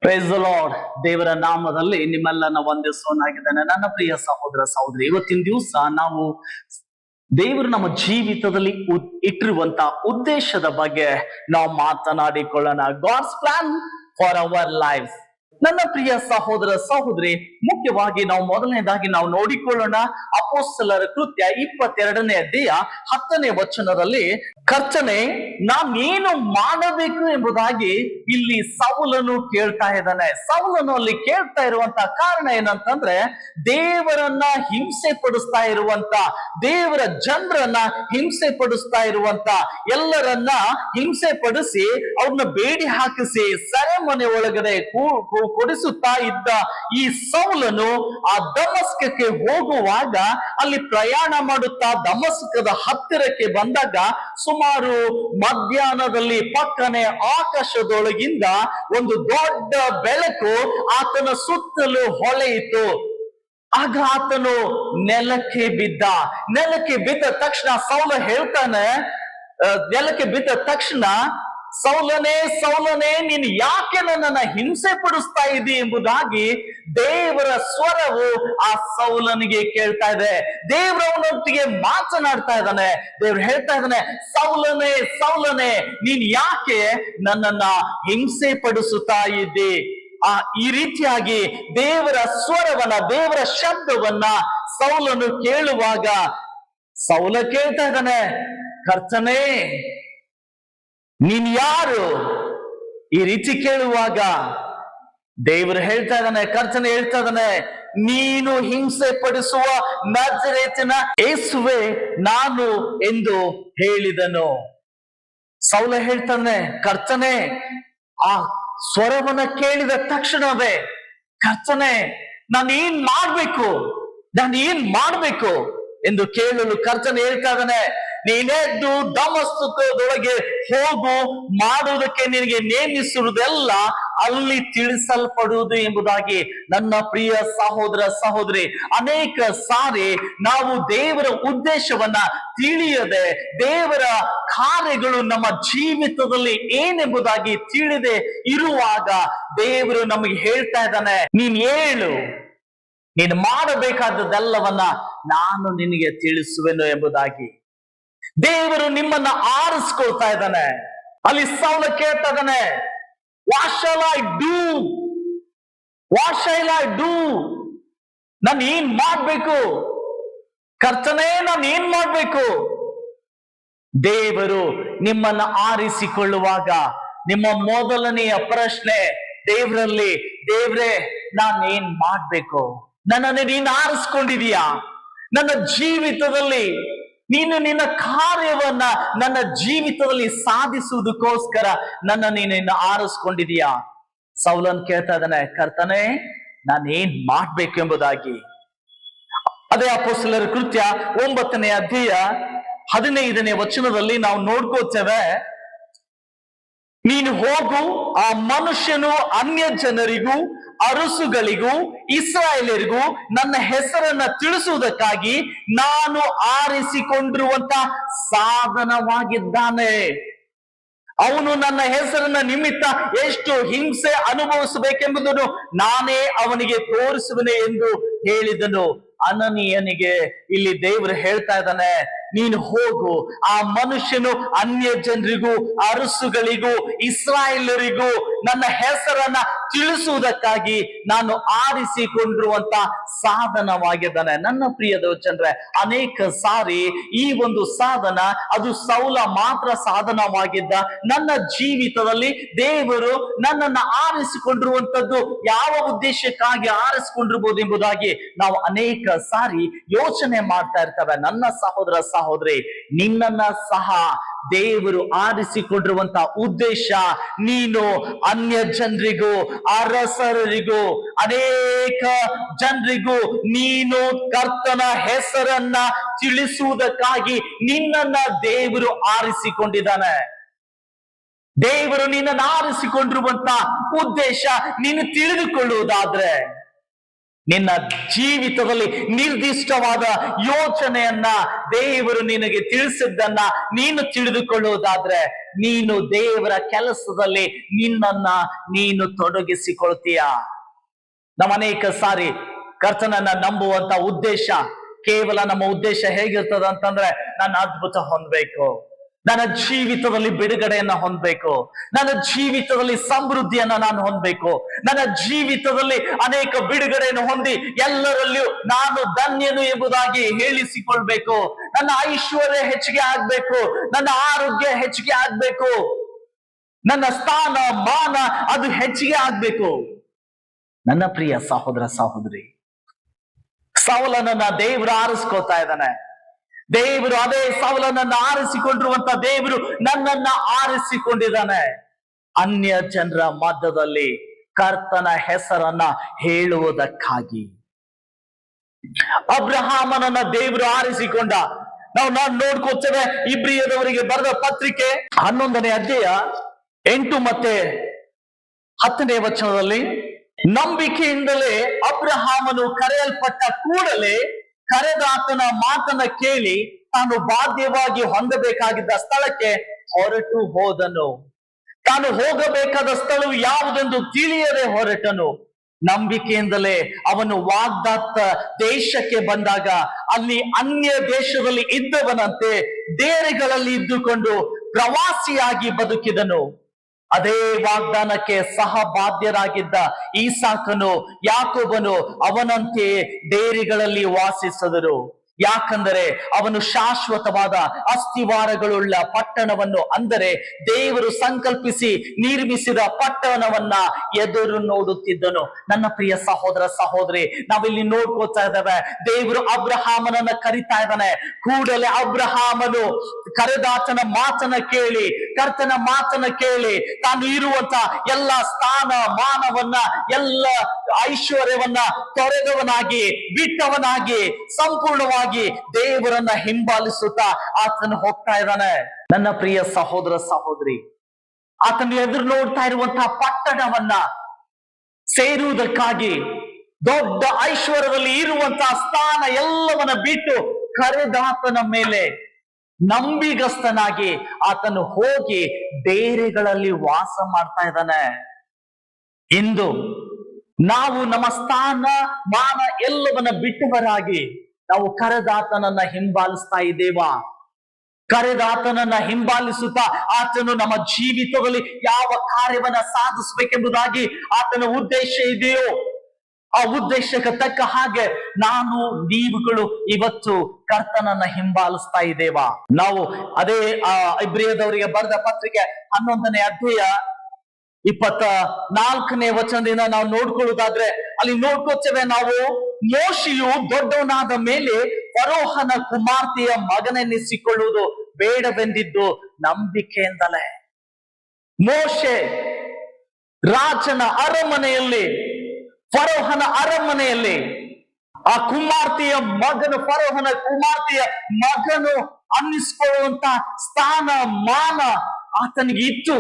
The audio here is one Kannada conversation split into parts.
Praise the lord. ದೇವರ ನಾಮದಲ್ಲಿ ನಿಮ್ಮೆಲ್ಲನ ವಂದಿಸೋನಾಗಿದ್ದಾನೆ. ನನ್ನ ಪ್ರಿಯ ಸಹೋದರ ಸಹೋದರಿ, ಇವತ್ತಿನ ದಿವಸ ನಾವು ದೇವರು ನಮ್ಮ ಜೀವಿತದಲ್ಲಿ ಇಟ್ಟಿರುವಂತ ಉದ್ದೇಶದ ಬಗ್ಗೆ ನಾವು ಮಾತನಾಡಿಕೊಳ್ಳೋಣ. God's plan for our life. ನನ್ನ ಪ್ರಿಯ ಸಹೋದರ ಸಹೋದರಿ, ಮುಖ್ಯವಾಗಿ ನಾವು ಮೊದಲನೇದಾಗಿ ನಾವು ನೋಡಿಕೊಳ್ಳೋಣ ಅಪೊಸ್ತಲರ ಕೃತ್ಯ 22ನೇ ಅಧ್ಯಾಯ 10ನೇ ವಚನದಲ್ಲಿ, ಕರ್ತನೇ ನಾನೇನು ಮಾಡಬೇಕು ಎಂಬುದಾಗಿ ಇಲ್ಲಿ ಸೌಲನು ಕೇಳ್ತಾ ಇದ್ದಾನೆ. ಸೌಲನು ಅಲ್ಲಿ ಕೇಳ್ತಾ ಇರುವಂತ ಕಾರಣ ಏನಂತಂದ್ರೆ, ದೇವರನ್ನ ಹಿಂಸೆ ಪಡಿಸ್ತಾ ಇರುವಂತ, ದೇವರ ಜನರನ್ನ ಹಿಂಸೆ ಪಡಿಸ್ತಾ ಇರುವಂತ, ಎಲ್ಲರನ್ನ ಹಿಂಸೆ ಪಡಿಸಿ ಅವ್ರನ್ನ ಬೇಡಿ ಹಾಕಿಸಿ ಸೆರೆಮನೆ ಒಳಗಡೆ ಕೊಡಿಸುತ್ತಾ ಇದ್ದ ಈ ಸೌಲನು ಆ ದಮಸ್ಕಕ್ಕೆ ಹೋಗುವಾಗ, ಅಲ್ಲಿ ಪ್ರಯಾಣ ಮಾಡುತ್ತಾ ದಮಸ್ಕದ ಹತ್ತಿರಕ್ಕೆ ಬಂದಾಗ, ಸುಮಾರು ಮಧ್ಯಾಹ್ನದಲ್ಲಿ ಪಕ್ಕನೆ ಆಕಾಶದೊಳಗಿಂದ ಒಂದು ದೊಡ್ಡ ಬೆಳಕು ಆತನ ಸುತ್ತಲೂ ಹೊಳೆಯಿತು. ಆಗ ಆತನು ನೆಲಕ್ಕೆ ಬಿದ್ದ ತಕ್ಷಣ ಸೌಲ ಹೇಳ್ತಾನೆ, ನೆಲಕ್ಕೆ ಬಿದ್ದ ತಕ್ಷಣ, ಸೌಲನೇ ಸೌಲನೇ ನೀನು ಯಾಕೆ ನನ್ನನ್ನ ಹಿಂಸೆ ಪಡಿಸ್ತಾ ಇದ್ದಿ ಎಂಬುದಾಗಿ ದೇವರ ಸ್ವರವು ಆ ಸೌಲನಿಗೆ ಕೇಳ್ತಾ ಇದೆ. ದೇವರವನೊಟ್ಟಿಗೆ ಮಾತನಾಡ್ತಾ ಇದ್ದಾನೆ. ದೇವ್ರು ಹೇಳ್ತಾ ಇದ್ದಾನೆ, ಸೌಲನೇ ಸೌಲನೇ ನೀನ್ ಯಾಕೆ ನನ್ನನ್ನ ಹಿಂಸೆ ಪಡಿಸುತ್ತಾ ಇದ್ದಿ? ಈ ರೀತಿಯಾಗಿ ದೇವರ ಸ್ವರವನ್ನ, ದೇವರ ಶಬ್ದವನ್ನ ಸೌಲನು ಕೇಳುವಾಗ, ಸೌಲ ಕೇಳ್ತಾ ಇದ್ದಾನೆ, ಕರ್ತನೇ ನೀನ್ ಯಾರು? ಈ ರೀತಿ ಕೇಳುವಾಗ ದೇವರು ಹೇಳ್ತಾ ಇದ್ದಾನೆ, ಕರ್ತನೆ ಹೇಳ್ತಾ ಇದ್ದಾನೆ, ನೀನು ಹಿಂಸೆ ಪಡಿಸುವ ನಜರೇತಿನ ಯೇಸುವೆ ನಾನು ಎಂದು ಹೇಳಿದನು. ಸೌಲ ಹೇಳ್ತಾನೆ, ಕರ್ತನೆ. ಆ ಸ್ವರವನ್ನ ಕೇಳಿದ ತಕ್ಷಣವೇ, ಕರ್ತನೆ ನಾನು ಏನ್ ಮಾಡ್ಬೇಕು ಎಂದು ಕೇಳಲು ಕರ್ತನೆ ಹೇಳ್ತಾ ಇದ್ದಾನೆ, ನೀನೆದ್ದು ದಮಸ್ಕದೊಳಗೆ ಹೋಗು, ಮಾಡುವುದಕ್ಕೆ ನಿನಗೆ ನೇಮಿಸಿರುವುದೆಲ್ಲ ಅಲ್ಲಿ ತಿಳಿಸಲ್ಪಡುವುದು ಎಂಬುದಾಗಿ. ನನ್ನ ಪ್ರಿಯ ಸಹೋದರ ಸಹೋದರಿ, ಅನೇಕ ಸಾರಿ ನಾವು ದೇವರ ಉದ್ದೇಶವನ್ನ ತಿಳಿಯದೆ, ದೇವರ ಕಾರ್ಯಗಳು ನಮ್ಮ ಜೀವಿತದಲ್ಲಿ ಏನೆಂಬುದಾಗಿ ತಿಳಿದೆ ಇರುವಾಗ ದೇವರು ನಮಗೆ ಹೇಳ್ತಾ ಇದ್ದಾನೆ, ನೀನ್ ಹೇಳು, ನೀನು ಮಾಡಬೇಕಾದದ್ದೆಲ್ಲವನ್ನ ನಾನು ನಿನಗೆ ತಿಳಿಸುವೆನು ಎಂಬುದಾಗಿ. ದೇವರು ನಿಮ್ಮನ್ನ ಆರಿಸ್ಕೊಳ್ತಾ ಇದ್ದಾನೆ. ಅಲ್ಲಿ ಸೌಲ ಕೇಳ್ತಾ ಇದ್ದಾನೆ, ವಾಟ್ ಶಾಲ್ ಐ ಡೂ? ನಾನು ಏನ್ ಮಾಡ್ಬೇಕು? ಕರ್ತನೇ ನಾನು ಏನ್ ಮಾಡ್ಬೇಕು? ದೇವರು ನಿಮ್ಮನ್ನ ಆರಿಸಿಕೊಳ್ಳುವಾಗ ನಿಮ್ಮ ಮೊದಲನೆಯ ಪ್ರಶ್ನೆ ದೇವರಲ್ಲಿ, ದೇವ್ರೇ ನಾನು ಏನ್ ಮಾಡ್ಬೇಕು? ನನ್ನನ್ನು ನೀನು ಆರಿಸ್ಕೊಂಡಿದೀಯಾ? ನನ್ನ ಜೀವಿತದಲ್ಲಿ ನೀನು ನಿನ್ನ ಕಾರ್ಯವನ್ನ ನನ್ನ ಜೀವಿತದಲ್ಲಿ ಸಾಧಿಸುವುದಕ್ಕೋಸ್ಕರ ನೀನು ಆರಿಸ್ಕೊಂಡಿದೀಯಾ? ಸೌಲನ್ ಕೇಳ್ತಾ ಇದ್ದಾನೆ, ಕರ್ತನೇ ನಾನೇನ್ ಮಾಡ್ಬೇಕು ಎಂಬುದಾಗಿ. ಅದೇ ಅಪೊಸ್ತಲರ ಕೃತ್ಯ 9ನೇ ಅಧ್ಯಾಯ 15ನೇ ವಚನದಲ್ಲಿ ನಾವು ನೋಡ್ಕೋತೇವೆ, ನೀನು ಹೋಗು, ಆ ಮನುಷ್ಯನು ಅನ್ಯ ಜನರಿಗೂ ಅರಸುಗಳಿಗೂ ಇಸ್ರಾಯೇಲರಿಗೂ ನನ್ನ ಹೆಸರನ್ನ ತಿಳಿಸುವುದಕ್ಕಾಗಿ ನಾನು ಆರಿಸಿಕೊಂಡಿರುವಂತ ಸಾಧನವಾಗಿದ್ದಾನೆ. ಅವನು ನನ್ನ ಹೆಸರನ್ನ ನಿಮಿತ್ತ ಎಷ್ಟು ಹಿಂಸೆ ಅನುಭವಿಸಬೇಕೆಂಬುದನ್ನು ನಾನೇ ಅವನಿಗೆ ತೋರಿಸುವನೆ ಎಂದು ಹೇಳಿದನು. ಅನನೀಯನಿಗೆ ಇಲ್ಲಿ ದೇವರು ಹೇಳ್ತಾ ಇದ್ದಾನೆ, ನೀನು ಹೋಗು, ಆ ಮನುಷ್ಯನು ಅನ್ಯ ಜನರಿಗೂ ಅರಸುಗಳಿಗೂ ಇಸ್ರಾಯೇಲರಿಗೂ ನನ್ನ ಹೆಸರನ್ನ ತಿಳಿಸುವುದಕ್ಕಾಗಿ ನಾನು ಆರಿಸಿಕೊಂಡಿರುವಂತ ಸಾಧನವಾಗಿದ್ದಾನೆ. ನನ್ನ ಪ್ರಿಯದ ಜನರೇ, ಅನೇಕ ಸಾರಿ ಈ ಒಂದು ಸಾಧನ ಅದು ಸೌಲ ಮಾತ್ರ ಸಾಧನವಾಗಿದ್ದ. ನನ್ನ ಜೀವಿತದಲ್ಲಿ ದೇವರು ನನ್ನನ್ನ ಆರಿಸಿಕೊಂಡಿರುವಂತದ್ದು ಯಾವ ಉದ್ದೇಶಕ್ಕಾಗಿ ಆರಿಸಿಕೊಂಡಿರ್ಬೋದು ಎಂಬುದಾಗಿ ನಾವು ಅನೇಕ ಸಾರಿ ಯೋಚನೆ ಮಾಡ್ತಾ ಇರ್ತೇವೆ. ನನ್ನ ಸಹೋದರ ಸಹೋದರಿ, ನಿನ್ನನ್ನ ಸಹ ದೇವರು ಆರಿಸಿಕೊಂಡಿರುವಂತ ಉದ್ದೇಶ, ನೀನು ಅನ್ಯ ಜನರಿಗೂ ಅರಸರಿಗೂ ಅನೇಕ ಜನರಿಗೂ ನೀನು ಕರ್ತನ ಹೆಸರನ್ನ ತಿಳಿಸುವುದಕ್ಕಾಗಿ ನಿನ್ನನ್ನ ದೇವರು ಆರಿಸಿಕೊಂಡಿದ್ದಾನೆ. ದೇವರು ನಿನ್ನನ್ನು ಆರಿಸಿಕೊಂಡಿರುವಂತ ಉದ್ದೇಶ ನೀನು ತಿಳಿದುಕೊಳ್ಳುವುದಾದ್ರೆ, ನಿನ್ನ ಜೀವಿತದಲ್ಲಿ ನಿರ್ದಿಷ್ಟವಾದ ಯೋಚನೆಯನ್ನ ದೇವರು ನಿನಗೆ ತಿಳಿಸಿದ್ದನ್ನ ನೀನು ತಿಳಿದುಕೊಳ್ಳುವುದಾದ್ರೆ ನೀನು ದೇವರ ಕೆಲಸದಲ್ಲಿ ನಿನ್ನನ್ನ ನೀನು ತೊಡಗಿಸಿಕೊಳ್ತೀಯ. ನಮ್ಮ ಅನೇಕ ಸಾರಿ ಕರ್ತನನ್ನ ನಂಬುವಂತ ಉದ್ದೇಶ ಕೇವಲ ನಮ್ಮ ಉದ್ದೇಶ ಹೇಗಿರ್ತದ ಅಂತಂದ್ರೆ ನಾನು ಅದ್ಭುತ ಹೊಂದಬೇಕು, ನನ್ನ ಜೀವಿತದಲ್ಲಿ ಬಿಡುಗಡೆಯನ್ನ ಹೊಂದಬೇಕು, ನನ್ನ ಜೀವಿತದಲ್ಲಿ ಸಮೃದ್ಧಿಯನ್ನ ನಾನು ಹೊಂದಬೇಕು, ನನ್ನ ಜೀವಿತದಲ್ಲಿ ಅನೇಕ ಬಿಡುಗಡೆಯನ್ನು ಹೊಂದಿ ಎಲ್ಲರಲ್ಲಿಯೂ ನಾನು ಧನ್ಯನು ಎಂಬುದಾಗಿ ಹೇಳಿಸಿಕೊಳ್ಬೇಕು, ನನ್ನ ಐಶ್ವರ್ಯ ಹೆಚ್ಚಿಗೆ ಆಗ್ಬೇಕು, ನನ್ನ ಆರೋಗ್ಯ ಹೆಚ್ಚಿಗೆ ಆಗ್ಬೇಕು, ನನ್ನ ಸ್ಥಾನ ಮಾನ ಅದು ಹೆಚ್ಚಿಗೆ ಆಗ್ಬೇಕು. ನನ್ನ ಪ್ರಿಯ ಸಹೋದರ ಸಹೋದರಿ, ಸೌಲನನ್ನ ದೇವರು ಆರಿಸ್ಕೋತಾ ಇದ್ದಾನೆ. ದೇವರು ಅದೇ ಸೌಲನನ್ನ ಆರಿಸಿಕೊಂಡಿರುವಂತ ದೇವರು ನನ್ನನ್ನ ಆರಿಸಿಕೊಂಡಿದ್ದಾನೆ. ಅನ್ಯ ಜನರ ಮಧ್ಯದಲ್ಲಿ ಕರ್ತನ ಹೆಸರನ್ನ ಹೇಳುವುದಕ್ಕಾಗಿ. ಅಬ್ರಹಾಮನನ್ನ ದೇವರು ಆರಿಸಿಕೊಂಡ. ನಾವು ನೋಡ್ಕೋತೇವೆ ಇಬ್ರಿಯದವರಿಗೆ ಬರೆದ ಪತ್ರಿಕೆ 11ನೇ ಅಧ್ಯಾಯ 8 ಮತ್ತೆ 10ನೇ ವಚನದಲ್ಲಿ, ನಂಬಿಕೆಯಿಂದಲೇ ಅಬ್ರಹಾಮನು ಕರೆಯಲ್ಪಟ್ಟ ಕೂಡಲೇ ಕರೆದಾತನ ಮಾತನ್ನ ಕೇಳಿ ತಾನು ಬಾಧ್ಯವಾಗಿ ಹೊಂದಬೇಕಾಗಿದ್ದ ಸ್ಥಳಕ್ಕೆ ಹೊರಟು ಹೋದನು. ತಾನು ಹೋಗಬೇಕಾದ ಸ್ಥಳವು ಯಾವುದೆಂದು ತಿಳಿಯದೆ ಹೊರಟನು. ನಂಬಿಕೆಯಿಂದಲೇ ಅವನು ವಾಗ್ದಾತ್ತ ದೇಶಕ್ಕೆ ಬಂದಾಗ ಅಲ್ಲಿ ಅನ್ಯ ದೇಶದಲ್ಲಿ ಇದ್ದವನಂತೆ ಡೇರೆಗಳಲ್ಲಿ ಇದ್ದುಕೊಂಡು ಪ್ರವಾಸಿಯಾಗಿ ಬದುಕಿದನು. ಅದೇ ವಾಗ್ದಾನಕ್ಕೆ ಸಹ ಬಾಧ್ಯರಾಗಿದ್ದ ಈಸಾಕನು ಯಾಕೋಬನು ಅವನಂತೆಯೇ ಡೇರೆಗಳಲ್ಲಿ ವಾಸಿಸಿದರು. ಯಾಕಂದರೆ ಅವನು ಶಾಶ್ವತವಾದ ಅಸ್ಥಿವಾರಗಳುಳ್ಳ ಪಟ್ಟಣವನ್ನು, ಅಂದರೆ ದೇವರು ಸಂಕಲ್ಪಿಸಿ ನಿರ್ಮಿಸಿದ ಪಟ್ಟಣವನ್ನ ಎದುರು ನೋಡುತ್ತಿದ್ದನು. ನನ್ನ ಪ್ರಿಯ ಸಹೋದರ ಸಹೋದರಿ, ನಾವಿಲ್ಲಿ ನೋಡ್ಕೋತಾ ಇದ್ದೇವೆ, ದೇವರು ಅಬ್ರಹಾಮನನ್ನ ಕರಿತಾ ಇದ್ದಾನೆ. ಕೂಡಲೇ ಅಬ್ರಹಾಮನು ಕರೆದಾತನ ಮಾತನ್ನ ಕೇಳಿ, ಕರ್ತನ ಮಾತನ್ನ ಕೇಳಿ, ತಾನು ಇರುವಂತ ಎಲ್ಲ ಸ್ಥಾನ ಮಾನವನ್ನ, ಎಲ್ಲ ಐಶ್ವರ್ಯವನ್ನ ತೊರೆದವನಾಗಿ, ಬಿಟ್ಟವನಾಗಿ, ಸಂಪೂರ್ಣವಾಗಿ ದೇವರನ್ನ ಹಿಂಬಾಲಿಸುತ್ತಾ ಆತನು ಹೋಗ್ತಾ ಇದ್ದಾನೆ. ನನ್ನ ಪ್ರಿಯ ಸಹೋದರ ಸಹೋದರಿ, ಆತನು ಎದುರು ನೋಡ್ತಾ ಇರುವಂತಹ ಪಟ್ಟಣವನ್ನ ಸೇರುವುದಕ್ಕಾಗಿ, ದೊಡ್ಡ ಐಶ್ವರ್ಯದಲ್ಲಿ ಇರುವಂತಹ ಸ್ಥಾನ ಎಲ್ಲವನ್ನ ಬಿಟ್ಟು ಕರೆದಾತನ ಮೇಲೆ ನಂಬಿಗಸ್ತನಾಗಿ ಆತನು ಹೋಗಿ ಡೇರೆಗಳಲ್ಲಿ ವಾಸ ಮಾಡ್ತಾ ಇದ್ದಾನೆ. ಇಂದು ನಾವು ನಮ್ಮ ಸ್ಥಾನ ಮಾನ ಎಲ್ಲವನ್ನ ಬಿಟ್ಟವರಾಗಿ ನಾವು ಕರೆದಾತನನ್ನ ಹಿಂಬಾಲಿಸ್ತಾ ಇದ್ದೇವಾ? ಕರೆದಾತನನ್ನ ಹಿಂಬಾಲಿಸುತ್ತಾ ಆತನು ನಮ್ಮ ಜೀವಿತದಲ್ಲಿ ಯಾವ ಕಾರ್ಯವನ್ನ ಸಾಧಿಸಬೇಕೆಂಬುದಾಗಿ ಆತನ ಉದ್ದೇಶ ಇದೆಯೋ ಆ ಉದ್ದೇಶಕ್ಕೆ ತಕ್ಕ ಹಾಗೆ ನಾನು ನೀವುಗಳು ಇವತ್ತು ಕರ್ತನನ್ನ ಹಿಂಬಾಲಿಸ್ತಾ ಇದ್ದೇವಾ? ನಾವು ಅದೇ ಇಬ್ರಿಯದವರಿಗೆ ಬರೆದ ಪತ್ರಿಕೆ 11ನೇ ಅಧ್ಯಾಯ 24ನೇ ವಚನದಿಂದ ನಾವು ನೋಡ್ಕೊಳ್ಳುವುದಾದ್ರೆ ಅಲ್ಲಿ ನೋಡ್ಕೋತೇವೆ ನಾವು, ಮೋಶೆಯು ದೊಡ್ಡವನಾದ ಮೇಲೆ ಫರೋಹನ ಕುಮಾರ್ತೆಯ ಮಗನೆನ್ನಿಸಿಕೊಳ್ಳುವುದು ಬೇಡವೆಂದಿದ್ದು ನಂಬಿಕೆಯಿಂದಲೇ. ಮೋಶೆ ರಾಜನ ಅರಮನೆಯಲ್ಲಿ, ಫರೋಹನ ಅರಮನೆಯಲ್ಲಿ ಆ ಕುಮಾರ್ತೆಯ ಮಗನು, ಫರೋಹನ ಕುಮಾರ್ತೆಯ ಮಗನು ಅನ್ನಿಸ್ಕೊಳ್ಳುವಂತ ಸ್ಥಾನ ಮಾನ ಆತನಿಗೆ ಇತ್ತು.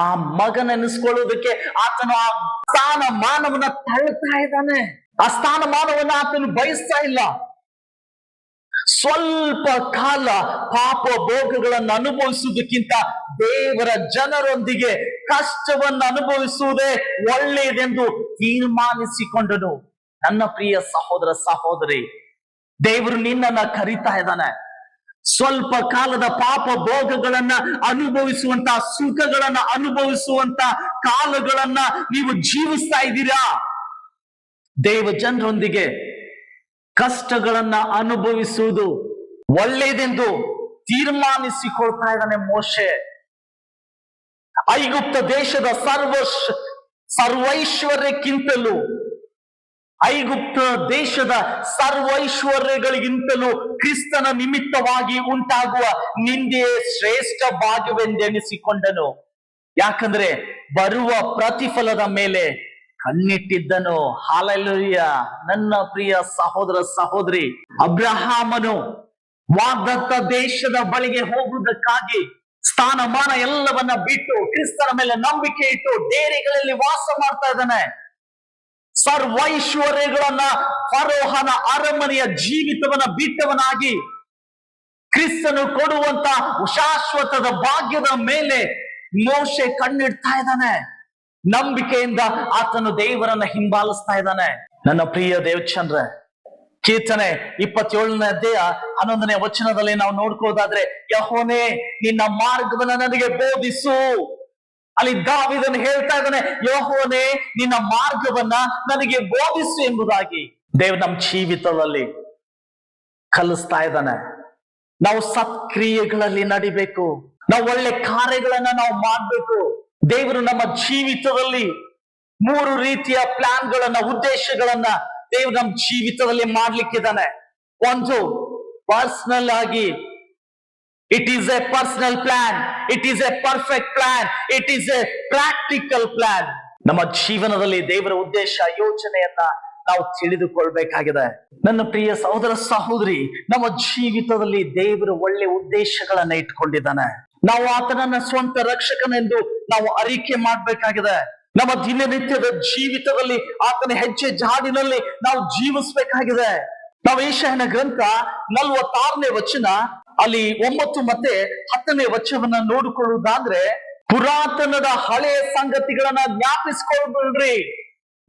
ಆ ಮಗನೆನ್ನಿಸ್ಕೊಳ್ಳುವುದಕ್ಕೆ ಆತನು ಆ ಸ್ಥಾನ ಮಾನವನ್ನ ತಳ್ತಾ ಇದ್ದಾನೆ. ಆ ಸ್ಥಾನ ಮಾನವನ್ನ ಆತನು ಬಯಸ್ತಾ ಇಲ್ಲ. ಸ್ವಲ್ಪ ಕಾಲ ಪಾಪ ಭೋಗಗಳನ್ನು ಅನುಭವಿಸುವುದಕ್ಕಿಂತ ದೇವರ ಜನರೊಂದಿಗೆ ಕಷ್ಟವನ್ನು ಅನುಭವಿಸುವುದೇ ಒಳ್ಳೆಯದೆಂದು ತೀರ್ಮಾನಿಸಿಕೊಂಡನು. ನನ್ನ ಪ್ರಿಯ ಸಹೋದರ ಸಹೋದರಿ, ದೇವರು ನಿನ್ನನ್ನ ಕರೀತಾ ಇದ್ದಾನೆ. ಸ್ವಲ್ಪ ಕಾಲದ ಪಾಪ ಭೋಗಗಳನ್ನ ಅನುಭವಿಸುವಂತ, ಸುಖಗಳನ್ನ ಅನುಭವಿಸುವಂತ ಕಾಲಗಳನ್ನ ನೀವು ಜೀವಿಸ್ತಾ ಇದ್ದೀರಾ? ದೇವ ಜನರೊಂದಿಗೆ ಕಷ್ಟಗಳನ್ನ ಅನುಭವಿಸುವುದು ಒಳ್ಳೆಯದೆಂದು ತೀರ್ಮಾನಿಸಿಕೊಳ್ತಾ ಇದ್ದಾನೆ ಮೋಶೆ. ಐಗುಪ್ತ ದೇಶದ ಸರ್ವೈಶ್ವರ್ಯಕ್ಕಿಂತಲೂ, ಐಗುಪ್ತ ದೇಶದ ಸರ್ವೈಶ್ವರ್ಯಗಳಿಗಿಂತಲೂ ಕ್ರಿಸ್ತನ ನಿಮಿತ್ತವಾಗಿ ಉಂಟಾಗುವ ನಿಂದೆಯೇ ಶ್ರೇಷ್ಠ ಭಾಗ್ಯವೆಂದೆನಿಸಿಕೊಂಡನು. ಯಾಕಂದ್ರೆ ಬರುವ ಪ್ರತಿಫಲದ ಮೇಲೆ ಕಣ್ಣಿಟ್ಟಿದ್ದನು. ಹಾಲೆಲೂಯ. ನನ್ನ ಪ್ರಿಯ ಸಹೋದರ ಸಹೋದರಿ, ಅಬ್ರಹಾಮನು ವಾಗ್ದತ್ತ ದೇಶದ ಬಳಿಗೆ ಹೋಗುವುದಕ್ಕಾಗಿ ಸ್ಥಾನಮಾನ ಎಲ್ಲವನ್ನ ಬಿಟ್ಟು ಕ್ರಿಸ್ತನ ಮೇಲೆ ನಂಬಿಕೆ ಇಟ್ಟು ಡೇರೆಗಳಲ್ಲಿ ವಾಸ ಮಾಡ್ತಾ ಇದ್ದಾನೆ. ಸರ್ವೈಶ್ವರ್ಯಗಳನ್ನ ಫರೋಹನ ಅರಮನೆಯ ಜೀವಿತವನ್ನ ಬಿಟ್ಟವನಾಗಿ ಕ್ರಿಸ್ತನು ಕೊಡುವಂತ ಶಾಶ್ವತದ ಭಾಗ್ಯದ ಮೇಲೆ ಮೋಶೆ ಕಣ್ಣಿಡ್ತಾ ಇದ್ದಾನೆ. ನಂಬಿಕೆಯಿಂದ ಆತನು ದೇವರನ್ನ ಹಿಂಬಾಲಿಸ್ತಾ ಇದ್ದಾನೆ. ನನ್ನ ಪ್ರಿಯ ದೇವಚಂದ್ರ, ಕೀರ್ತನೆ 27ನೇ ಅಧ್ಯಾಯ 11ನೇ ವಚನದಲ್ಲಿ ನಾವು ನೋಡ್ಕೋದಾದ್ರೆ, ಯೆಹೋವನೇ ನಿನ್ನ ಮಾರ್ಗವನ್ನ ನನಗೆ ಬೋಧಿಸು. ಅಲ್ಲಿ ದಾವೀದನು ಹೇಳ್ತಾ ಇದ್ದಾನೆ, ಯೆಹೋವನೇ ನಿನ್ನ ಮಾರ್ಗವನ್ನ ನನಗೆ ಬೋಧಿಸು ಎಂಬುದಾಗಿ ದೇವ್ರು ನಮ್ಮ ಜೀವಿತದಲ್ಲಿ ಕಲಿಸ್ತಾ ಇದ್ದಾನೆ. ನಾವು ಸತ್ಕ್ರಿಯೆಗಳಲ್ಲಿ ನಡಿಬೇಕು, ನಾವು ಒಳ್ಳೆ ಕಾರ್ಯಗಳನ್ನ ನಾವು ಮಾಡ್ಬೇಕು. ದೇವರು ನಮ್ಮ ಜೀವಿತದಲ್ಲಿ 3 ರೀತಿಯ ಪ್ಲಾನ್ಗಳನ್ನ, ಉದ್ದೇಶಗಳನ್ನ ದೇವರು ನಮ್ಮ ಜೀವಿತದಲ್ಲಿ ಮಾಡ್ಲಿಕ್ಕಿದ್ದಾನೆ. ಒಂದು, ಪರ್ಸನಲ್ ಆಗಿ, it is A personal plan, it is A perfect plan, it is A practical plan. ನಮ್ಮ ಜೀವನದಲ್ಲಿ ದೇವರ ಉದ್ದೇಶ, ಯೋಚನೆಯನ್ನ ನಾವು ತಿಳಿದುಕೊಳ್ಬೇಕಾಗಿದೆ. ನನ್ನ ಪ್ರಿಯ ಸಹೋದರ ಸಹೋದರಿ, ನಮ್ಮ ಜೀವಿತದಲ್ಲಿ ದೇವರು ಒಳ್ಳೆ ಉದ್ದೇಶಗಳನ್ನ ಇಟ್ಕೊಂಡಿದ್ದಾನೆ. ನಾವು ಆತನನ್ನ ಸ್ವಂತ ರಕ್ಷಕನೆಂದು ನಾವು ಅರಿಕೆ ಮಾಡ್ಬೇಕಾಗಿದೆ. ನಮ್ಮ ದಿನನಿತ್ಯದ ಜೀವಿತದಲ್ಲಿ ಆತನ ಹೆಜ್ಜೆ ಜಾಡಿನಲ್ಲಿ ನಾವು ಜೀವಿಸ್ಬೇಕಾಗಿದೆ. ನಾವು ಯೆಶಾಯನ ಗ್ರಂಥ 46ನೇ ವಚನ ಅಲ್ಲಿ 9 ಮತ್ತೆ 10ನೇ ವಚನವನ್ನ ನೋಡಿಕೊಳ್ಳುವುದಾದ್ರೆ, ಪುರಾತನದ ಹಳೆಯ ಸಂಗತಿಗಳನ್ನ ಜ್ಞಾಪಿಸ್ಕೊಳ್ಬೇಡ್ರಿ.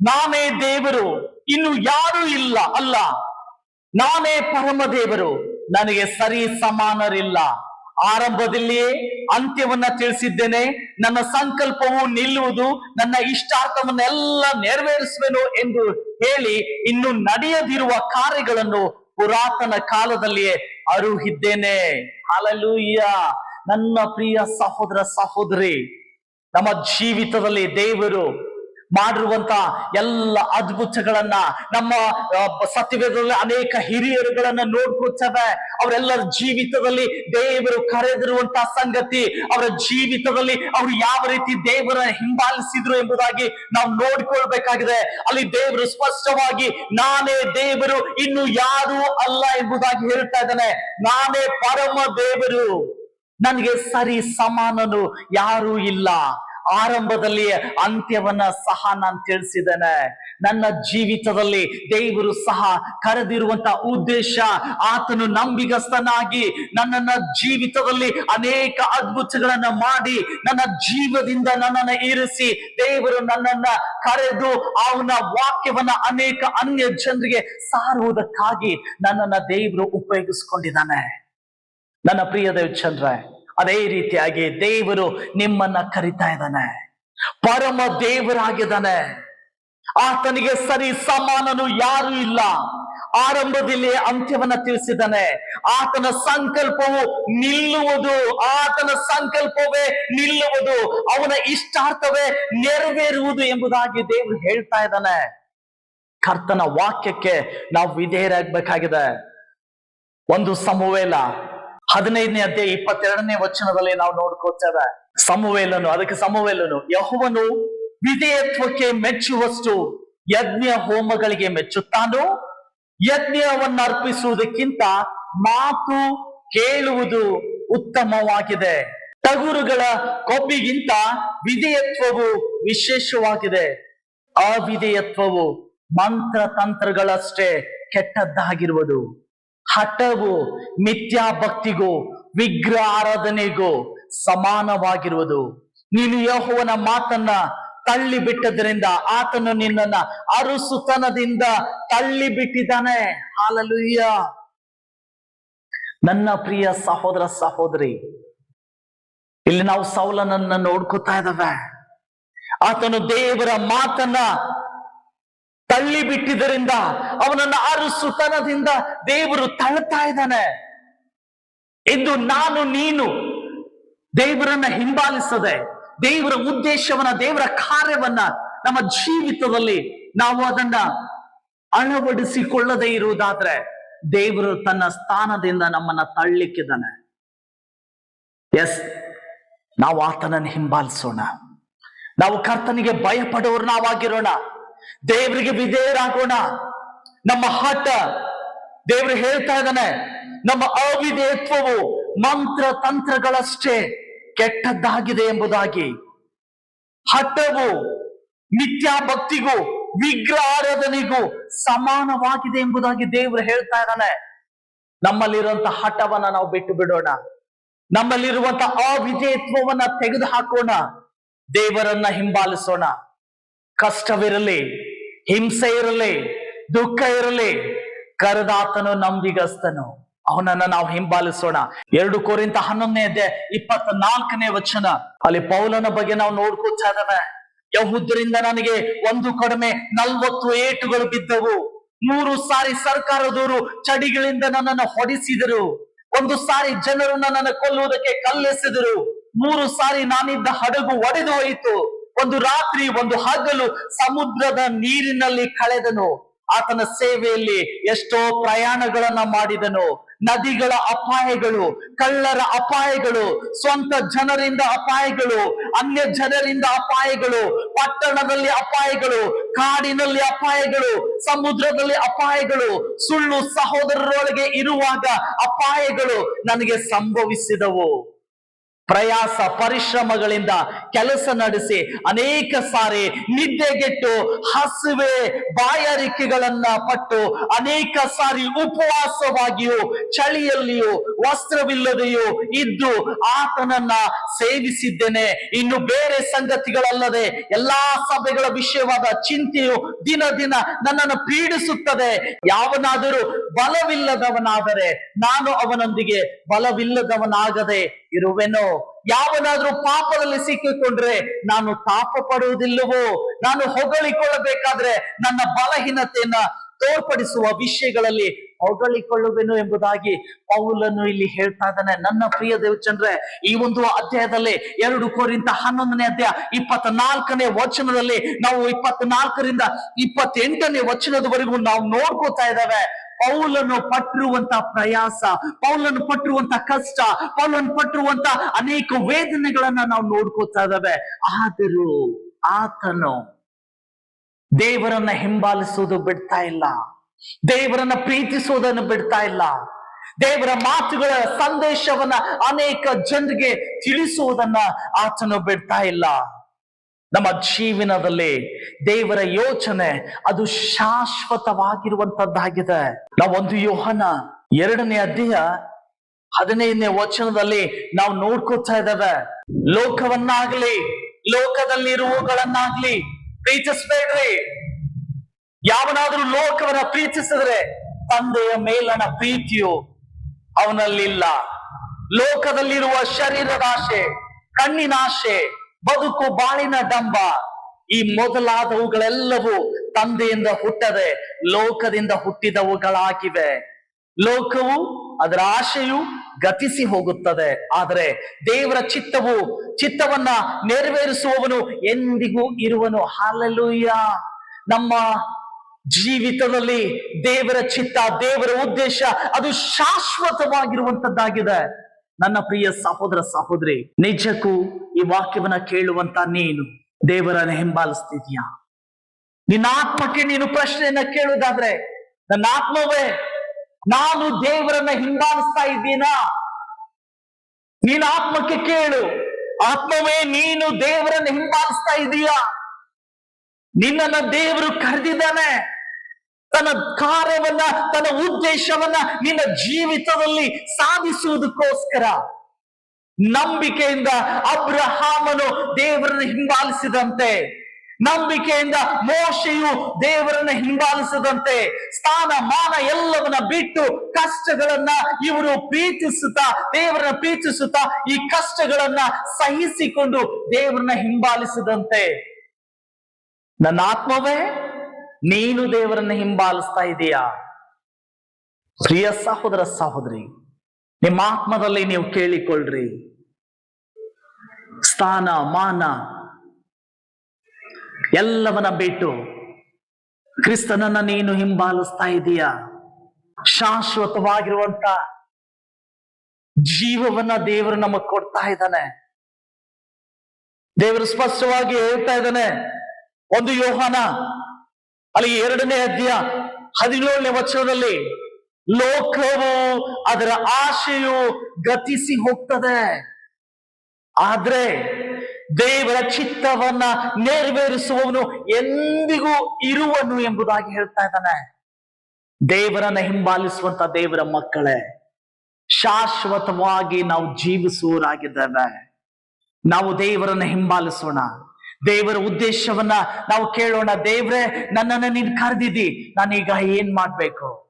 ನಾನೇ ದೇವರು, ಇನ್ನು ಯಾರು ಇಲ್ಲ ಅಲ್ಲ. ನಾನೇ ಪರಮ ದೇವರು, ನನಗೆ ಸರಿ ಸಮಾನರಿಲ್ಲ. ಆರಂಭದಲ್ಲಿಯೇ ಅಂತ್ಯವನ್ನ ತಿಳಿಸಿದ್ದೇನೆ. ನನ್ನ ಸಂಕಲ್ಪವು ನಿಲ್ಲುವುದು, ನನ್ನ ಇಷ್ಟಾರ್ಥವನ್ನೆಲ್ಲ ನೆರವೇರಿಸುವೆನು ಎಂದು ಹೇಳಿ ಇನ್ನು ನಡೆಯದಿರುವ ಕಾರ್ಯಗಳನ್ನು ಪುರಾತನ ಕಾಲದಲ್ಲಿಯೇ ಅರುಹಿದ್ದೇನೆ. ಹಲ್ಲೆಲೂಯ. ನನ್ನ ಪ್ರಿಯ ಸಹೋದರ ಸಹೋದರಿ, ನಮ್ಮ ಜೀವಿತದಲ್ಲಿ ದೇವರು ಮಾಡಿರುವಂತ ಎಲ್ಲ ಅದ್ಭುತಗಳನ್ನ ನಮ್ಮ ಸತ್ಯವೇದದಲ್ಲಿ ಅನೇಕ ಹಿರಿಯರುಗಳನ್ನ ನೋಡ್ಕೊಳ್ತೇವೆ. ಅವರೆಲ್ಲರ ಜೀವಿತದಲ್ಲಿ ದೇವರು ಕರೆದಿರುವಂತ ಸಂಗತಿ, ಅವರ ಜೀವಿತದಲ್ಲಿ ಅವರು ಯಾವ ರೀತಿ ದೇವರ ಹಿಂಬಾಲಿಸಿದ್ರು ಎಂಬುದಾಗಿ ನಾವು ನೋಡ್ಕೊಳ್ಬೇಕಾಗಿದೆ. ಅಲ್ಲಿ ದೇವರು ಸ್ಪಷ್ಟವಾಗಿ ನಾನೇ ದೇವರು, ಇನ್ನು ಯಾರೂ ಅಲ್ಲ ಎಂಬುದಾಗಿ ಹೇಳ್ತಾ ಇದ್ದಾನೆ. ನಾನೇ ಪರಮ ದೇವರು, ನನಗೆ ಸರಿ ಸಮಾನನು ಯಾರೂ ಇಲ್ಲ. ಆರಂಭದಲ್ಲಿ ಅಂತ್ಯವನ್ನ ಸಹ ನಾನು ತಿಳಿಸಿದ್ದೇನೆ. ನನ್ನ ಜೀವಿತದಲ್ಲಿ ದೇವರು ಸಹ ಕರೆದಿರುವಂತ ಉದ್ದೇಶ, ಆತನು ನಂಬಿಗಸ್ತನಾಗಿ ನನ್ನನ್ನ ಜೀವಿತದಲ್ಲಿ ಅನೇಕ ಅದ್ಭುತಗಳನ್ನ ಮಾಡಿ ನನ್ನ ಜೀವದಿಂದ ನನ್ನನ್ನ ಇರಿಸಿ ದೇವರು ನನ್ನನ್ನ ಕರೆದು ಅವನ ವಾಕ್ಯವನ್ನ ಅನೇಕ ಅನ್ಯ ಜನರಿಗೆ ಸಾರುವುದಕ್ಕಾಗಿ ನನ್ನನ್ನ ದೇವರು ಉಪಯೋಗಿಸ್ಕೊಂಡಿದ್ದಾನೆ. ನನ್ನ ಪ್ರಿಯ ದೇವಚಂದ್ರ, ಅದೇ ರೀತಿಯಾಗಿ ದೇವರು ನಿಮ್ಮನ್ನ ಕರಿತಾ ಇದ್ದಾನೆ. ಪರಮ ದೇವರಾಗಿದ್ದಾನೆ. ಆತನಿಗೆ ಸರಿ ಸಮಾನನು ಯಾರು ಇಲ್ಲ. ಆರಂಭದಲ್ಲಿ ಅಂತ್ಯವನ್ನ ತಿಳಿಸಿದ್ದಾನೆ. ಆತನ ಸಂಕಲ್ಪವು ನಿಲ್ಲುವುದು, ಆತನ ಸಂಕಲ್ಪವೇ ನಿಲ್ಲುವುದು, ಅವನ ಇಷ್ಟಾರ್ಥವೇ ನೆರವೇರುವುದು ಎಂಬುದಾಗಿ ದೇವರು ಹೇಳ್ತಾ ಇದ್ದಾನೆ. ಕರ್ತನ ವಾಕ್ಯಕ್ಕೆ ನಾವು ವಿಧೇಯರಾಗಬೇಕಾಗಿದೆ. 1 ಸಮುವೇಲ 15ನೇ ಅಧ್ಯಾಯ 22ನೇ ವಚನದಲ್ಲಿ ನಾವು ನೋಡ್ಕೋತೇವೆ. ಸಮುವೇಲನು ಯೆಹೋವನು ವಿಧೇಯತ್ವಕ್ಕೆ ಮೆಚ್ಚುವಷ್ಟು ಯಜ್ಞ ಹೋಮಗಳಿಗೆ ಮೆಚ್ಚುತ್ತಾನೋ, ಯಜ್ಞವನ್ನ ಅರ್ಪಿಸುವುದಕ್ಕಿಂತ ಮಾತು ಕೇಳುವುದು ಉತ್ತಮವಾಗಿದೆ. ಟಗರುಗಳ ಕೊಬ್ಬಿಗಿಂತ ವಿಧೇಯತ್ವವು ವಿಶೇಷವಾಗಿದೆ. ಅವಿಧೇಯತ್ವವು ಮಂತ್ರ ತಂತ್ರಗಳಷ್ಟೇ ಕೆಟ್ಟದ್ದಾಗಿರುವುದು. ಹಠವು ಮಿಥ್ಯಾ ಭಕ್ತಿಗೂ ವಿಗ್ರಹ ಆರಾಧನೆಗೂ ಸಮಾನವಾಗಿರುವುದು. ನೀನು ಯೆಹೋವನ ಮಾತನ್ನ ತಳ್ಳಿ ಬಿಟ್ಟದ್ರಿಂದ ಆತನು ನಿನ್ನನ್ನ ಅರಸುತನದಿಂದ ತಳ್ಳಿ ಬಿಟ್ಟಿದ್ದಾನೆ. ಹಲ್ಲೆಲೂಯ. ನನ್ನ ಪ್ರಿಯ ಸಹೋದರ ಸಹೋದರಿ, ಇಲ್ಲಿ ನಾವು ಸೌಲನನ್ನ ನೋಡ್ಕೋತಾ ಇದ್ದಾವೆ. ಆತನು ದೇವರ ಮಾತನ್ನ ತಳ್ಳಿ ಬಿಟ್ಟಿದ್ದರಿಂದ ಅವನನ್ನ ಅರಸುತನದಿಂದ ದೇವರು ತಳ್ತಾ ಇದ್ದಾನೆ. ಎಂದು ನಾನು ನೀನು ದೇವರನ್ನ ಹಿಂಬಾಲಿಸದೆ ದೇವರ ಉದ್ದೇಶವನ್ನ, ದೇವರ ಕಾರ್ಯವನ್ನ ನಮ್ಮ ಜೀವಿತದಲ್ಲಿ ನಾವು ಅದನ್ನ ಅಳವಡಿಸಿಕೊಳ್ಳದೆ ಇರುವುದಾದ್ರೆ ದೇವರು ತನ್ನ ಸ್ಥಾನದಿಂದ ನಮ್ಮನ್ನ ತಳ್ಳಿಕ್ಕಿದ್ದಾನೆ. ಎಸ್, ನಾವು ಆತನನ್ನು ಹಿಂಬಾಲಿಸೋಣ. ನಾವು ಕರ್ತನಿಗೆ ಭಯಪಡೋರು ನಾವಾಗಿರೋಣ. ದೇವರಿಗೆ ವಿಧೇಯರಾಗೋಣ. ನಮ್ಮ ಹಠ, ದೇವರು ಹೇಳ್ತಾ ಇದ್ದಾನೆ, ನಮ್ಮ ಅವಿಧೇಯತ್ವವು ಮಂತ್ರ ತಂತ್ರಗಳಷ್ಟೇ ಕೆಟ್ಟದ್ದಾಗಿದೆ ಎಂಬುದಾಗಿ. ಹಠವು ಮಿಥ್ಯಾ ಭಕ್ತಿಗೂ ವಿಗ್ರಹಾರಾಧನೆಗೂ ಸಮಾನವಾಗಿದೆ ಎಂಬುದಾಗಿ ದೇವರು ಹೇಳ್ತಾ ಇದ್ದಾನೆ. ನಮ್ಮಲ್ಲಿರುವಂತಹ ಹಠವನ್ನ ನಾವು ಬಿಟ್ಟು ಬಿಡೋಣ. ನಮ್ಮಲ್ಲಿರುವಂತಹ ಅವಿಧೇಯತ್ವವನ್ನ ತೆಗೆದು ಹಾಕೋಣ. ದೇವರನ್ನ ಹಿಂಬಾಲಿಸೋಣ. ಕಷ್ಟವಿರಲಿ, ಹಿಂಸೆ ಇರಲಿ, ದುಃಖ ಇರಲಿ, ಕರೆದಾತನು ನಂಬಿಗಸ್ತನು, ಅವನನ್ನ ನಾವು ಹಿಂಬಾಲಿಸೋಣ. 2 ಕೊರಿಂಥ 11:24 ಅಲ್ಲಿ ಪೌಲನ ಬಗ್ಗೆ ನಾವು ನೋಡ್ಕೊತಾ ಇದ್ದೇವೆ. ಯಹೂದ್ಯರಿಂದ ನನಗೆ 1 ಕಡಿಮೆ 40 ಏಟುಗಳು ಬಿದ್ದವು. 3 ಸಾರಿ ಸರ್ಕಾರದವರು ಚಡಿಗಳಿಂದ ನನ್ನನ್ನು ಹೊಡಿಸಿದರು. 1 ಸಾರಿ ಜನರು ನನ್ನನ್ನು ಕೊಲ್ಲುವುದಕ್ಕೆ ಕಲ್ಲೆಸೆದರು. 3 ಸಾರಿ ನಾನಿದ್ದ ಹಡಗು ಒಡೆದು ಹೋಯಿತು. 1 ರಾತ್ರಿ 1 ಹಗಲು ಸಮುದ್ರದ ನೀರಿನಲ್ಲಿ ಕಳೆದನು. ಆತನ ಸೇವೆಯಲ್ಲಿ ಎಷ್ಟೋ ಪ್ರಯಾಣಗಳನ್ನ ಮಾಡಿದನು. ನದಿಗಳ ಅಪಾಯಗಳು, ಕಳ್ಳರ ಅಪಾಯಗಳು, ಸ್ವಂತ ಜನರಿಂದ ಅಪಾಯಗಳು, ಅನ್ಯ ಜನರಿಂದ ಅಪಾಯಗಳು, ಪಟ್ಟಣದಲ್ಲಿ ಅಪಾಯಗಳು, ಕಾಡಿನಲ್ಲಿ ಅಪಾಯಗಳು, ಸಮುದ್ರದಲ್ಲಿ ಅಪಾಯಗಳು, ಸುಳ್ಳು ಸಹೋದರರೊಳಗೆ ಇರುವಾಗ ಅಪಾಯಗಳು ನನಗೆ ಸಂಭವಿಸಿದವು. ಪ್ರಯಾಸ ಪರಿಶ್ರಮಗಳಿಂದ ಕೆಲಸ ನಡೆಸಿ ಅನೇಕ ಸಾರಿ ನಿದ್ದೆಗೆಟ್ಟು ಹಸಿವೆ ಬಾಯಾರಿಕೆಗಳನ್ನ ಪಟ್ಟು ಅನೇಕ ಸಾರಿ ಉಪವಾಸವಾಗಿಯೂ ಚಳಿಯಲ್ಲಿಯೂ ವಸ್ತ್ರವಿಲ್ಲದೆಯೂ ಇದ್ದು ಆತನನ್ನ ಸೇವಿಸಿದ್ದೇನೆ. ಇನ್ನು ಬೇರೆ ಸಂಗತಿಗಳಲ್ಲದೆ ಎಲ್ಲಾ ಸಭೆಗಳ ವಿಷಯವಾದ ಚಿಂತೆಯು ದಿನ ದಿನ ನನ್ನನ್ನು ಪೀಡಿಸುತ್ತದೆ. ಯಾವನಾದರೂ ಬಲವಿಲ್ಲದವನಾದರೆ ನಾನು ಅವನೊಂದಿಗೆ ಬಲವಿಲ್ಲದವನಾಗದೆ ಇರುವೆನೋ. ಯಾವನಾದ್ರೂ ಪಾಪದಲ್ಲಿ ಸಿಕ್ಕಿಕೊಂಡ್ರೆ ನಾನು ತಾಪ ಪಡುವುದಿಲ್ಲವೋ. ನಾನು ಹೊಗಳಿಕೊಳ್ಳಬೇಕಾದ್ರೆ ನನ್ನ ಬಲಹೀನತೆಯನ್ನ ತೋರ್ಪಡಿಸುವ ವಿಷಯಗಳಲ್ಲಿ ಹೊಗಳಿಕೊಳ್ಳುವೆನು ಎಂಬುದಾಗಿ ಪೌಲನು ಇಲ್ಲಿ ಹೇಳ್ತಾ ಇದ್ದಾನೆ. ನನ್ನ ಪ್ರಿಯ ದೇವಚಂದ್ರೆ, ಈ ಒಂದು ಅಧ್ಯಾಯದಲ್ಲಿ 2 ಕೊರಿಂಥ 11:24 ನಾವು 24ರಿಂದ 28 ನಾವು ನೋಡ್ಕೋತಾ ಇದ್ದೇವೆ. ಪೌಲನು ಪಟ್ಟಿರುವಂತ ಪ್ರಯಾಸ, ಪೌಲನು ಪಟ್ಟಿರುವಂತ ಕಷ್ಟ, ಪೌಲನು ಪಟ್ಟಿರುವಂತ ಅನೇಕ ವೇದನೆಗಳನ್ನ ನಾವು ನೋಡ್ಕೋತಾ ಇದ್ದೇವೆ. ಆದರೂ ಆತನು ದೇವರನ್ನ ಹಿಂಬಾಲಿಸುವುದು ಬಿಡ್ತಾ ಇಲ್ಲ, ದೇವರನ್ನ ಪ್ರೀತಿಸುವುದನ್ನು ಬಿಡ್ತಾ ಇಲ್ಲ, ದೇವರ ಮಾತುಗಳ ಸಂದೇಶವನ್ನ ಅನೇಕ ಜನರಿಗೆ ತಿಳಿಸುವುದನ್ನ ಆತನು ಬಿಡ್ತಾ ಇಲ್ಲ. ನಮ್ಮ ಜೀವನದಲ್ಲಿ ದೇವರ ಯೋಚನೆ ಅದು ಶಾಶ್ವತವಾಗಿರುವಂತದ್ದಾಗಿದೆ. ನಾವು 1 ಯೋಹನ 2:15 ನಾವು ನೋಡ್ಕೋತಾ ಇದ್ದೇವೆ. ಲೋಕವನ್ನಾಗ್ಲಿ ಲೋಕದಲ್ಲಿರುವವುಗಳನ್ನಾಗ್ಲಿ ಪ್ರೀತಿಸ್ಬೇಡ್ರಿ. ಯಾವನಾದ್ರೂ ಲೋಕವನ್ನ ಪ್ರೀತಿಸಿದ್ರೆ ತಂದೆಯ ಮೇಲನ ಪ್ರೀತಿಯು ಅವನಲ್ಲಿಲ್ಲ. ಲೋಕದಲ್ಲಿರುವ ಶರೀರದ ಆಶೆ, ಕಣ್ಣಿನ ಆಶೆ, ಬದುಕು ಬಾಳಿನ ಡಂಬ, ಈ ಮೊದಲಾದವುಗಳೆಲ್ಲವೂ ತಂದೆಯಿಂದ ಹುಟ್ಟದೆ ಲೋಕದಿಂದ ಹುಟ್ಟಿದವುಗಳಾಗಿವೆ. ಲೋಕವು ಅದರ ಆಶೆಯು ಗತಿಸಿ ಹೋಗುತ್ತದೆ, ಆದರೆ ದೇವರ ಚಿತ್ತವನ್ನ ನೆರವೇರಿಸುವವನು ಎಂದಿಗೂ ಇರುವನು. ಹಲ್ಲೆಲೂಯ. ನಮ್ಮ ಜೀವಿತದಲ್ಲಿ ದೇವರ ಚಿತ್ತ, ದೇವರ ಉದ್ದೇಶ ಅದು ಶಾಶ್ವತವಾಗಿರುವಂತದ್ದಾಗಿದೆ. ನನ್ನ ಪ್ರಿಯ ಸಹೋದರ ಸಹೋದರಿ, ನಿಜಕ್ಕೂ ಈ ವಾಕ್ಯವನ್ನ ಕೇಳುವಂತ ನೀನು ದೇವರನ್ನ ಹಿಂಬಾಲಿಸ್ತಿದ್ಯಾ? ನಿನ್ನ ಆತ್ಮಕ್ಕೆ ನೀನು ಪ್ರಶ್ನೆಯನ್ನ ಕೇಳುವುದಾದ್ರೆ, ನನ್ನ ಆತ್ಮವೇ ನಾನು ದೇವರನ್ನ ಹಿಂಬಾಲಿಸ್ತಾ ಇದ್ದೀನಾ? ನಿನ್ನ ಆತ್ಮಕ್ಕೆ ಕೇಳು, ಆತ್ಮವೇ ನೀನು ದೇವರನ್ನ ಹಿಂಬಾಲಿಸ್ತಾ ಇದೀಯಾ? ನಿನ್ನನ್ನ ದೇವರು ಕರೆದಿದ್ದಾನೆ ತನ್ನ ಕಾರ್ಯವನ್ನ, ತನ್ನ ಉದ್ದೇಶವನ್ನ ನಿನ್ನ ಜೀವಿತದಲ್ಲಿ ಸಾಧಿಸುವುದಕ್ಕೋಸ್ಕರ. ನಂಬಿಕೆಯಿಂದ ಅಬ್ರಹಾಮನು ದೇವರನ್ನು ಹಿಂಬಾಲಿಸಿದಂತೆ, ನಂಬಿಕೆಯಿಂದ ಮೋಶೆಯು ದೇವರನ್ನ ಹಿಂಬಾಲಿಸದಂತೆ, ಸ್ಥಾನ ಮಾನ ಎಲ್ಲವನ್ನ ಬಿಟ್ಟು ಕಷ್ಟಗಳನ್ನ ಇವರು ದೇವರನ್ನ ಪ್ರೀತಿಸುತ್ತಾ ಈ ಕಷ್ಟಗಳನ್ನ ಸಹಿಸಿಕೊಂಡು ದೇವರನ್ನ ಹಿಂಬಾಲಿಸದಂತೆ. ನನ್ನ ಆತ್ಮವೇ ನೀನು ದೇವರನ್ನ ಹಿಂಬಾಲಿಸ್ತಾ ಇದೀಯಾ? ಪ್ರಿಯ ಸಹೋದರ ಸಹೋದರಿ, ನಿಮ್ಮ ಆತ್ಮದಲ್ಲಿ ನೀವು ಕೇಳಿಕೊಳ್ಳ್ರಿ. ಸ್ಥಾನ ಮಾನ ಎಲ್ಲವನ್ನ ಬಿಟ್ಟು ಕ್ರಿಸ್ತನನ್ನ ನೀನು ಹಿಂಬಾಲಿಸ್ತಾ ಇದೀಯಾ? ಶಾಶ್ವತವಾಗಿರುವಂತ ಜೀವವನ್ನ ದೇವರು ನಮಗ್ ಕೊಡ್ತಾ ಇದ್ದಾನೆ. ದೇವರು ಸ್ಪಷ್ಟವಾಗಿ ಹೇಳ್ತಾ ಇದ್ದಾನೆ. 1 ಯೋಹಾನ ಅಲ್ಲಿ 2:17 ಲೋಕವು ಅದರ ಆಶೆಯು ಗತಿಸಿ ಹೋಗ್ತದೆ, ಆದ್ರೆ ದೇವರ ಚಿತ್ತವನ್ನ ನೆರವೇರಿಸುವವನು ಎಂದಿಗೂ ಇರುವನು ಎಂಬುದಾಗಿ ಹೇಳ್ತಾ ಇದ್ದಾನೆ. ದೇವರನ್ನ ಹಿಂಬಾಲಿಸುವಂತ ದೇವರ ಮಕ್ಕಳೇ, ಶಾಶ್ವತವಾಗಿ ನಾವು ಜೀವಿಸುವವರಾಗಿದ್ದೇವೆ. ನಾವು ದೇವರನ್ನ ಹಿಂಬಾಲಿಸೋಣ, ದೇವರ ಉದ್ದೇಶವನ್ನ ನಾವು ಕೇಳೋಣ. ದೇವ್ರೆ, ನನ್ನನ್ನು ನೀನ್ ಕರೆದಿದ್ದಿ, ನಾನೀಗ ಏನ್ ಮಾಡ್ಬೇಕು?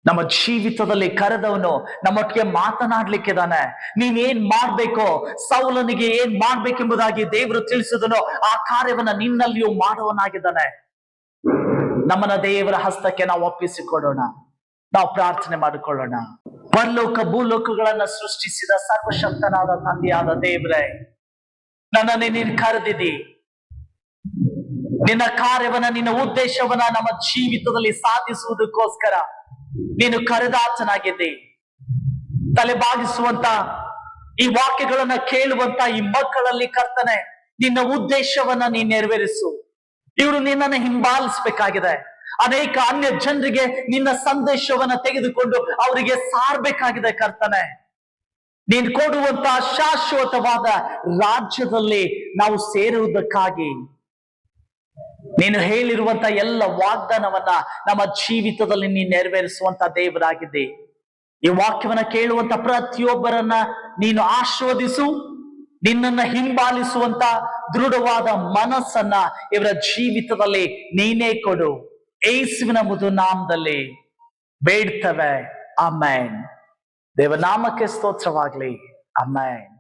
ನಮ್ಮ ಜೀವಿತದಲ್ಲಿ ಕರೆದವನು ನಮ್ಮೊಟ್ಟಿಗೆ ಮಾತನಾಡ್ಲಿಕ್ಕಿದ್ದಾನೆ. ನೀನೇನ್ ಮಾಡ್ಬೇಕು, ಸೌಲನಿಗೆ ಏನ್ ಮಾಡ್ಬೇಕೆಂಬುದಾಗಿ ದೇವರು ತಿಳಿಸಿದನು, ಆ ಕಾರ್ಯವನ್ನ ನಿನ್ನಲ್ಲಿಯೂ ಮಾಡುವನಾಗಿದ್ದಾನೆ. ನಮ್ಮನ್ನ ದೇವರ ಹಸ್ತಕ್ಕೆ ನಾವು ಒಪ್ಪಿಸಿಕೊಡೋಣ. ನಾವು ಪ್ರಾರ್ಥನೆ ಮಾಡಿಕೊಳ್ಳೋಣ. ಪರಲೋಕ ಭೂಲೋಕಗಳನ್ನ ಸೃಷ್ಟಿಸಿದ ಸರ್ವಶಕ್ತನಾದ ತಂದೆಯಾದ ದೇವರೇ, ನನ್ನನ್ನೇ ನೀನು ಕರೆದಿದ್ದಿ. ನಿನ್ನ ಕಾರ್ಯವನ್ನ, ನಿನ್ನ ಉದ್ದೇಶವನ್ನ ನಮ್ಮ ಜೀವಿತದಲ್ಲಿ ಸಾಧಿಸುವುದಕ್ಕೋಸ್ಕರ ನೀನು ಕರೆದಾತನಾಗಿದ್ದಿ. ತಲೆಬಾಗಿಸುವಂತ ಈ ವಾಕ್ಯಗಳನ್ನ ಕೇಳುವಂತ ಈ ಮಕ್ಕಳಲ್ಲಿ ಕರ್ತನೆ, ನಿನ್ನ ಉದ್ದೇಶವನ್ನ ನೀನ್ ನೆರವೇರಿಸು. ಇವರು ನಿನ್ನನ್ನು ಹಿಂಬಾಲಿಸ್ಬೇಕಾಗಿದೆ. ಅನೇಕ ಅನ್ಯ ಜನರಿಗೆ ನಿನ್ನ ಸಂದೇಶವನ್ನ ತೆಗೆದುಕೊಂಡು ಅವರಿಗೆ ಸಾರ್ಬೇಕಾಗಿದೆ ಕರ್ತನೆ. ನೀನು ಕೊಡುವಂತ ಶಾಶ್ವತವಾದ ರಾಜ್ಯದಲ್ಲಿ ನಾವು ಸೇರುವುದಕ್ಕಾಗಿ ನೀನು ಹೇಳಿರುವಂತ ಎಲ್ಲ ವಾಗ್ದಾನವನ್ನ ನಮ್ಮ ಜೀವಿತದಲ್ಲಿ ನೀನು ನೆರವೇರಿಸುವಂತ ದೇವರಾಗಿದೆ. ಈ ವಾಕ್ಯವನ್ನ ಕೇಳುವಂತ ಪ್ರತಿಯೊಬ್ಬರನ್ನ ನೀನು ಆಶೀರ್ವದಿಸು. ನಿನ್ನನ್ನ ಹಿಂಬಾಲಿಸುವಂತ ದೃಢವಾದ ಮನಸ್ಸನ್ನ ಇವರ ಜೀವಿತದಲ್ಲಿ ನೀನೇ ಕೊಡು. ಯೇಸುವಿನ ಮುದು ನಾಮದಲ್ಲಿ ಬೇಡ್ತವೆ. ಆಮೆನ್. ದೇವನಾಮಕ್ಕೆ ಸ್ತೋತ್ರವಾಗ್ಲಿ. ಆಮೆನ್.